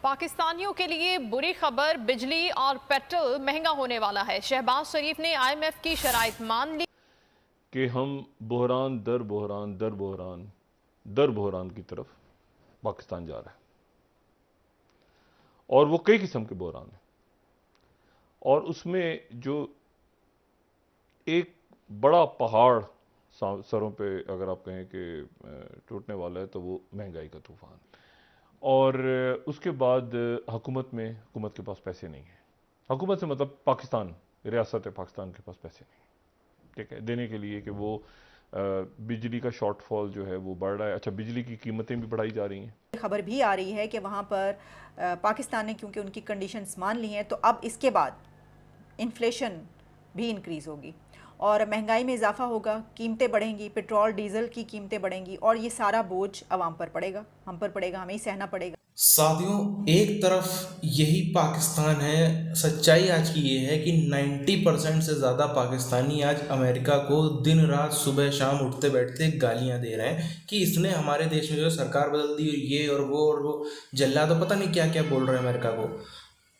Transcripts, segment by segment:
पाकिस्तानियों के लिए बुरी खबर, बिजली और पेट्रोल महंगा होने वाला है। शहबाज शरीफ ने आईएमएफ की शराइत मान ली कि हम बहरान दर बहरान दर बहरान दर बहरान की तरफ पाकिस्तान जा रहा है, और वो कई किस्म के बहरान हैं। और उसमें जो एक बड़ा पहाड़ सरों पे अगर आप कहें कि टूटने वाला है, तो वो महंगाई का तूफान। और उसके बाद हुकूमत के पास पैसे नहीं है। हुकूमत से मतलब पाकिस्तान, रियासत पाकिस्तान के पास पैसे नहीं, ठीक है, देने के लिए कि वो बिजली का शॉर्टफॉल जो है वो बढ़ रहा है। अच्छा, बिजली की कीमतें भी बढ़ाई जा रही हैं। खबर भी आ रही है कि वहाँ पर पाकिस्तान ने क्योंकि उनकी कंडीशंस मान ली हैं, तो अब इसके बाद इन्फ्लेशन भी इंक्रीज़ होगी और महंगाई में इजाफा होगा, कीमतें बढ़ेंगी, पेट्रोल डीजल की कीमतें बढ़ेंगी और ये सारा बोझ आवाम पर पड़ेगा, हम पर पड़ेगा, हमें ही सहना पड़ेगा। साथियों, एक तरफ यही पाकिस्तान है, सच्चाई आज की ये है कि 90% से ज़्यादा पाकिस्तानी आज अमेरिका को दिन रात सुबह शाम उठते बैठते गालियां दे रहे हैं कि इसने हमारे देश में जो सरकार बदल दी, ये और वो जल्ला, तो पता नहीं क्या क्या बोल रहे हैं अमेरिका को।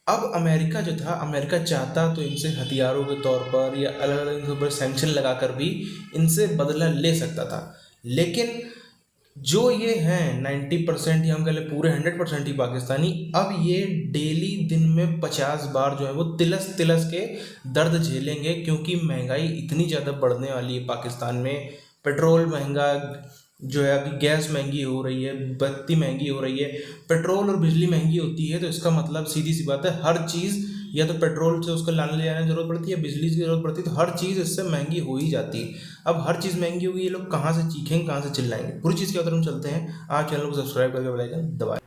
अब अमेरिका जो था, अमेरिका चाहता तो इनसे हथियारों के तौर पर या अलग अलग इनके ऊपर सैंक्शन लगाकर भी इनसे बदला ले सकता था, लेकिन जो ये हैं 90% या हम कह लें पूरे 100% ही पाकिस्तानी, अब ये डेली दिन में 50 बार जो है वो तिलस तिलस के दर्द झेलेंगे, क्योंकि महंगाई इतनी ज़्यादा बढ़ने वाली है पाकिस्तान में। पेट्रोल महंगा जो है, अभी गैस महंगी हो रही है, बत्ती महंगी हो रही है। पेट्रोल और बिजली महंगी होती है तो इसका मतलब सीधी सी बात है, हर चीज़ या तो पेट्रोल से उसको लाने ले जाने की जरूरत पड़ती है, बिजली की जरूरत पड़ती है, तो हर चीज़ इससे महंगी हो ही जाती है। अब हर चीज़ महंगी होगी, ये लोग कहाँ से चीखेंगे, कहाँ से चिल्लाएंगे। पूरी चीज़ की तरफ हम चलते हैं। आप चैनल को सब्सक्राइब करके बेल आइकन दबाएं।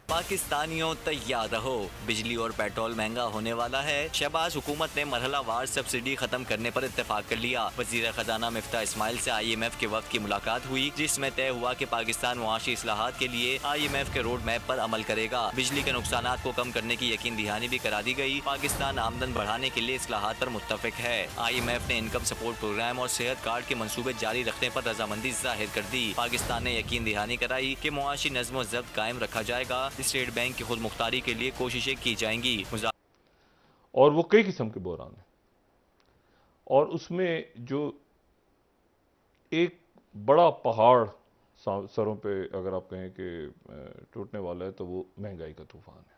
पाकिस्तानियों तैयार रहो, बिजली और पेट्रोल महंगा होने वाला है। शहबाज हुकूमत ने मरहलावार सब्सिडी खत्म करने पर इत्तेफाक कर लिया। वजीर खजाना मिफ्ता इस्माइल से IMF के वक्त की मुलाकात हुई, जिसमें तय हुआ कि पाकिस्तान मुआशी इस्लाहात के लिए IMF के रोड मैप पर अमल करेगा। बिजली के नुकसान को कम करने की यकीन दहानी भी करा दी गई। पाकिस्तान आमदन बढ़ाने के लिए इस्लाहात पर मुत्तफिक है। IMF ने इनकम सपोर्ट प्रोग्राम और सेहत कार्ड के मनसूबे जारी रखने पर रजामंदी जाहिर कर दी। पाकिस्तान ने यकीन दहानी कराई कि मुआशी नज़्म व ज़ब्त कायम रखा जाएगा। स्टेट बैंक की खुद मुख्तारी के लिए कोशिशें की जाएंगी। और वो कई किस्म के बहरान हैं, और उसमें जो एक बड़ा पहाड़ सरों पे अगर आप कहें कि टूटने वाला है, तो वो महंगाई का तूफान है।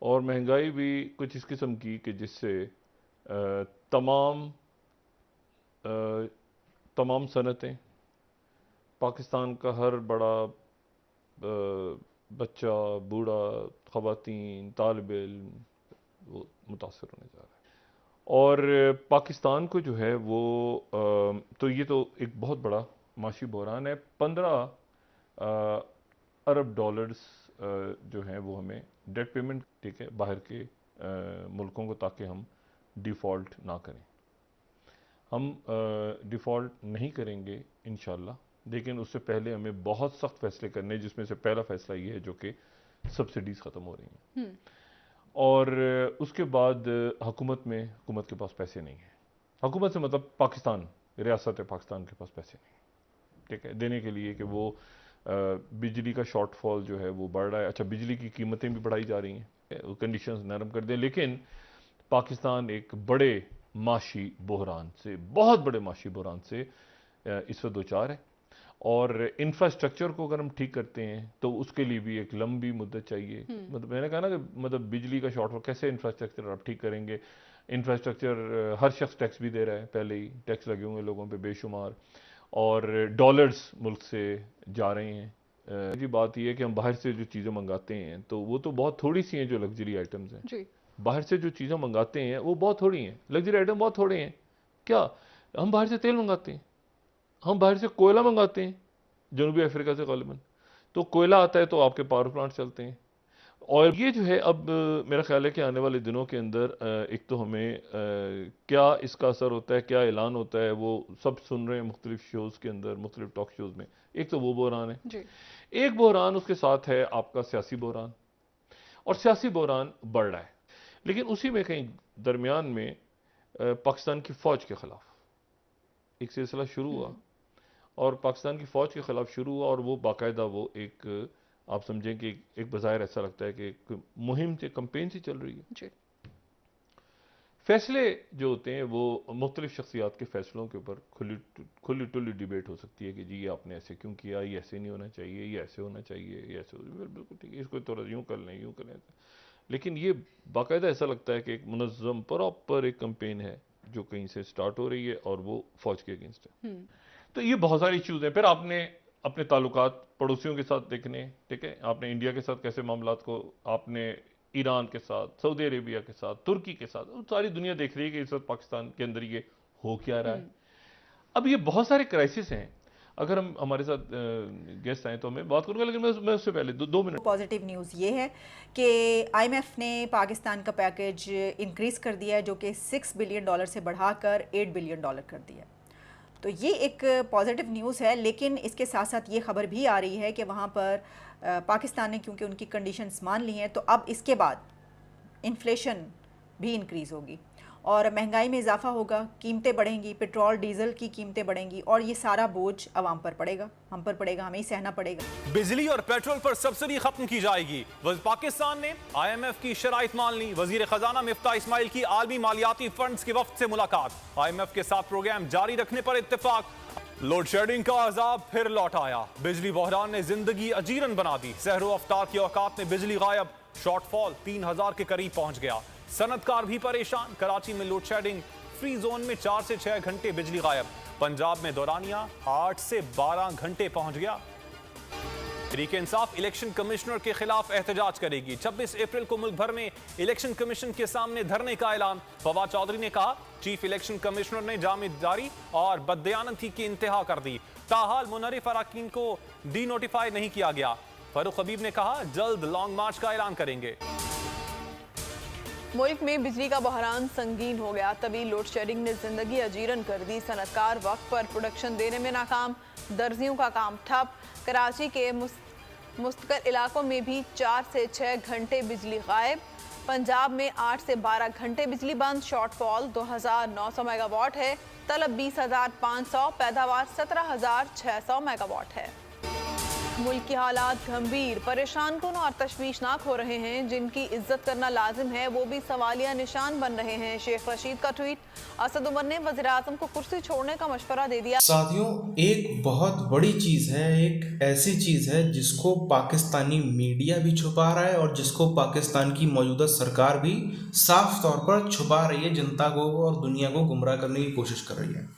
और महंगाई भी कुछ इस किस्म की कि जिससे तमाम तमाम सनतें, पाकिस्तान का हर बड़ा बच्चा, बूढ़ा, ख़वातीन, तालिब इल्म, वो मुतासर होने जा रहा है। और पाकिस्तान को जो है वो तो ये तो एक बहुत बड़ा माशी बहरान है। 15 अरब डॉलर्स जो हैं वो हमें डेट पेमेंट, ठीक है, बाहर के मुल्कों को, ताकि हम डिफ़ॉल्ट ना करें। हम डिफ़ॉल्ट नहीं करेंगे इंशाल्लाह, लेकिन उससे पहले हमें बहुत सख्त फैसले करने हैं, जिसमें से पहला फैसला ये है जो कि सब्सिडीज़ ख़त्म हो रही हैं। और उसके बाद हुकूमत के पास पैसे नहीं है। हुकूमत से मतलब पाकिस्तान, रियासत पाकिस्तान के पास पैसे नहीं, ठीक है, देने के लिए कि वो बिजली का शॉर्टफॉल जो है वो बढ़ रहा है। अच्छा, बिजली की कीमतें भी बढ़ाई जा रही हैं, कंडीशंस नरम कर दें, लेकिन पाकिस्तान एक बड़े माशी बहरान से, बहुत बड़े माशी बहरान से इस वक्त दो चार है। और इंफ्रास्ट्रक्चर को अगर हम ठीक करते हैं तो उसके लिए भी एक लंबी मुद्दत चाहिए। मतलब मैंने कहा ना कि मतलब बिजली का शॉर्टफॉल, कैसे इंफ्रास्ट्रक्चर आप ठीक करेंगे। इंफ्रास्ट्रक्चर हर शख्स टैक्स भी दे रहा है, पहले ही टैक्स लगे हुए लोगों पे बेशुमार, और डॉलर्स मुल्क से जा रहे हैं। जी बात यह है कि हम बाहर से जो चीज़ें मंगाते हैं तो वो तो बहुत थोड़ी सी हैं, जो लग्जरी आइटम्स हैं जी। बाहर से जो चीज़ें मंगाते हैं वो बहुत थोड़ी हैं, लग्जरी आइटम बहुत थोड़े हैं। क्या हम बाहर से तेल मंगाते हैं, हम बाहर से कोयला मंगाते हैं, जनूबी अफ्रीका से गालिबन। तो कोयला आता है तो आपके पावर प्लांट चलते हैं। और ये जो है अब मेरा ख्याल है कि आने वाले दिनों के अंदर एक तो हमें क्या इसका असर होता है, क्या ऐलान होता है, वो सब सुन रहे हैं मुख्तलिफ शोज़ के अंदर, मुख्तलिफ टॉक शोज़ में। एक तो वो बहरान है जी। एक बहरान उसके साथ है आपका सियासी बहरान, और सियासी बहरान बढ़ रहा है। लेकिन उसी में कहीं दरमियान में पाकिस्तान की फ़ौज के ख़िलाफ़ एक सिलसिला शुरू हुआ, और पाकिस्तान की फ़ौज के ख़िलाफ़ शुरू हुआ, और वो बाकायदा वो एक आप समझें कि एक बज़ाहिर ऐसा लगता है कि एक मुहिम से कैंपेन सी चल रही है जी। फैसले जो होते हैं वो मुख्तलिफ शख्सियात के फैसलों के ऊपर खुली टुल्ली डिबेट हो सकती है कि जी ये आपने ऐसे क्यों किया, ये ऐसे नहीं होना चाहिए, ये ऐसे होना चाहिए, ये ऐसे बिल्कुल ठीक है, इसको थोड़ा यूँ कर लें, यूँ करें। लेकिन ये बाकायदा ऐसा लगता है कि एक मुनज़्ज़म प्रॉपर एक कैंपेन है जो कहीं से स्टार्ट हो रही है और वो फौज के अगेंस्ट है। तो ये बहुत सारी इश्यूज़ हैं। फिर आपने अपने ताल्लुकात पड़ोसियों के साथ देखने, ठीक है, आपने इंडिया के साथ कैसे मामलात को, आपने ईरान के साथ, सऊदी अरेबिया के साथ, तुर्की के साथ, सारी दुनिया देख रही है कि इस वक्त पाकिस्तान के अंदर ये हो क्या रहा है। अब ये बहुत सारे क्राइसिस हैं। अगर हम हमारे साथ गेस्ट आए तो मैं बात करूंगा, लेकिन मैं उससे पहले दो मिनट। पॉजिटिव न्यूज़ ये है कि IMF ने पाकिस्तान का पैकेज इंक्रीज़ कर दिया है, जो कि $6 बिलियन से बढ़ाकर $8 बिलियन कर दिया है। तो ये एक पॉजिटिव न्यूज़ है, लेकिन इसके साथ साथ ये खबर भी आ रही है कि वहाँ पर पाकिस्तान ने क्योंकि उनकी कंडीशंस मान ली हैं, तो अब इसके बाद इन्फ्लेशन भी इंक्रीज़ होगी और महंगाई में इजाफा होगा, कीमतें बढ़ेंगी, पेट्रोल डीजल की कीमतें बढ़ेंगी और ये सारा बोझ आवाम पर पड़ेगा, हम पर पड़ेगा, हमें ही सहना पड़ेगा। बिजली और पेट्रोल पर सब्सिडी खत्म की जाएगी। पाकिस्तान ने IMF की शराइत मान ली। वजीर खजाना मिफ्ता इस्माइल की आलमी मालियाती फंड्स के वफ्द से मुलाकात। IMF के साथ प्रोग्राम जारी रखने पर इत्तेफाक। लोड शेडिंग का अजाब फिर लौट आया। बिजली बहरान ने जिंदगी अजीरन बना दी। सहरो अफ्तार की औकात में बिजली गायब। शॉर्टफॉल 3000 के करीब पहुंच गया। सनतकार भी परेशान। कराची में लोड शेडिंग, फ्री जोन में 4 से 6 घंटे बिजली गायब। पंजाब में दौरानिया 8 से 12 घंटे पहुंच गया। तहरीक इंसाफ इलेक्शन कमिश्नर के खिलाफ एहतजाज करेगी। 26 अप्रैल को मुल्क भर में इलेक्शन कमीशन के सामने धरने का ऐलान। फवाद चौधरी ने कहा, चीफ इलेक्शन कमिश्नर ने जामियादारी और बददयानती की इंतहा कर दी। ताहाल मुनरिफ अरकान को डी नोटिफाई नहीं किया गया। फारूक हबीब ने कहा, जल्द लॉन्ग मार्च का ऐलान करेंगे। मुल्क में बिजली का बहरान संगीन हो गया। तभी लोड शेडिंग ने जिंदगी अजीरन कर दी। सनतकार वक्त पर प्रोडक्शन देने में नाकाम। दर्जियों का काम ठप। कराची के मुस्तकिल इलाकों में भी 4 से 6 घंटे बिजली गायब। पंजाब में 8 से 12 घंटे बिजली बंद। शॉर्टफॉल 2900 मेगावाट है। तलब 20,500, पैदावार 17,600 मेगावाट है। मुल्क की हालात गंभीर, परेशान कुन और तशवीशनाक हो रहे हैं। जिनकी इज्जत करना लाजिम है वो भी सवालिया निशान बन रहे हैं। शेख रशीद का ट्वीट। असद उमर ने वज़ीर आज़म को कुर्सी छोड़ने का मशवरा दे दिया। साथियों, एक बहुत बड़ी चीज़ है, एक ऐसी चीज़ है जिसको पाकिस्तानी मीडिया भी छुपा रहा है और जिसको पाकिस्तान की मौजूदा सरकार भी साफ तौर पर छुपा रही है, जनता को और दुनिया को गुमराह करने की कोशिश कर रही है।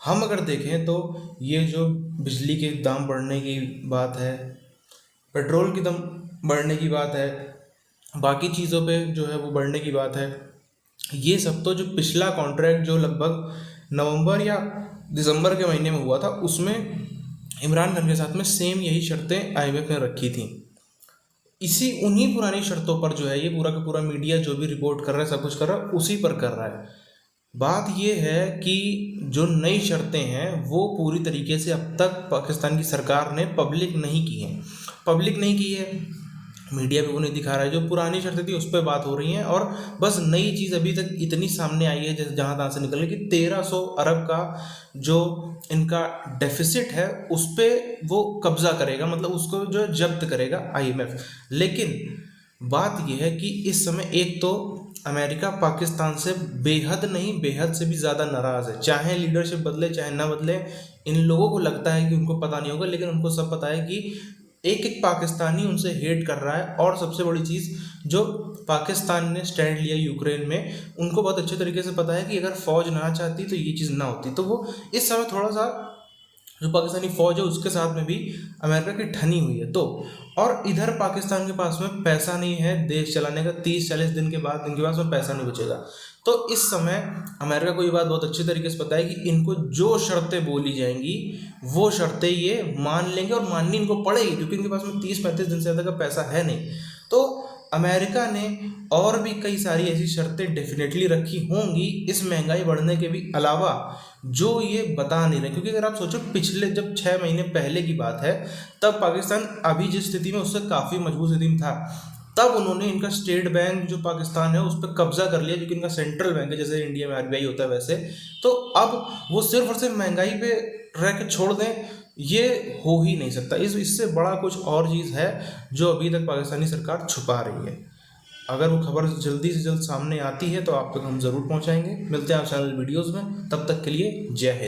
हम अगर देखें तो ये जो बिजली के दाम बढ़ने की बात है, पेट्रोल की दाम बढ़ने की बात है, बाकी चीज़ों पे जो है वो बढ़ने की बात है, ये सब तो जो पिछला कॉन्ट्रैक्ट जो लगभग नवंबर या दिसंबर के महीने में हुआ था, उसमें इमरान खान के साथ में सेम यही शर्तें IMF ने रखी थी। उन्हीं पुरानी शर्तों पर जो है ये पूरा का पूरा मीडिया जो भी रिपोर्ट कर रहा है, सब कुछ कर रहा है, उसी पर कर रहा है। बात ये है कि जो नई शर्तें हैं वो पूरी तरीके से अब तक पाकिस्तान की सरकार ने पब्लिक नहीं की है, मीडिया पे वो नहीं दिखा रहा है। जो पुरानी शर्तें थी उस पर बात हो रही हैं और बस नई चीज़ अभी तक इतनी सामने आई है जैसे जहाँ तहाँ से निकल कि 1300 अरब का जो इनका डेफिसिट है उस पर वो कब्जा करेगा, मतलब उसको जो जब्त करेगा IMF। लेकिन बात यह है कि इस समय एक तो अमेरिका पाकिस्तान से बेहद से भी ज़्यादा नाराज़ है। चाहे लीडरशिप बदले चाहे ना बदले, इन लोगों को लगता है कि उनको पता नहीं होगा, लेकिन उनको सब पता है कि एक एक पाकिस्तानी उनसे हेट कर रहा है। और सबसे बड़ी चीज़, जो पाकिस्तान ने स्टैंड लिया यूक्रेन में, उनको बहुत अच्छे तरीके से पता है कि अगर फ़ौज ना चाहती तो ये चीज़ ना होती। तो वो इस समय थोड़ा सा जो पाकिस्तानी फ़ौज है उसके साथ में भी अमेरिका की ठनी हुई है। तो और इधर पाकिस्तान के पास में पैसा नहीं है देश चलाने का। 30-40 दिन के बाद इनके पास में पैसा नहीं बचेगा। तो इस समय अमेरिका को ये बात बहुत अच्छे तरीके से पता है कि इनको जो शर्तें बोली जाएंगी वो शर्तें ये मान लेंगे और माननी इनको पड़ेगी, क्योंकि इनके पास में 30-35 दिन से ज़्यादा का पैसा है नहीं। तो अमेरिका ने और भी कई सारी ऐसी शर्तें डेफिनेटली रखी होंगी इस महंगाई बढ़ने के भी अलावा, जो ये बता नहीं रहे। क्योंकि अगर आप सोचो, पिछले जब 6 महीने पहले की बात है, तब पाकिस्तान अभी जिस स्थिति में उससे काफ़ी मजबूत स्थिति में था, तब उन्होंने इनका स्टेट बैंक जो पाकिस्तान है उस पर कब्जा कर लिया, क्योंकि इनका सेंट्रल बैंक है, जैसे इंडिया में RBI होता है वैसे। तो अब वो सिर्फ और सिर्फ महंगाई पे रह के छोड़ दें ये हो ही नहीं सकता। इससे बड़ा कुछ और चीज़ है जो अभी तक पाकिस्तानी सरकार छुपा रही है। अगर वो खबर जल्दी से जल्द सामने आती है तो आप तक हम ज़रूर पहुंचाएंगे। मिलते हैं आप चैनल वीडियोज़ में, तब तक के लिए जय हिंद।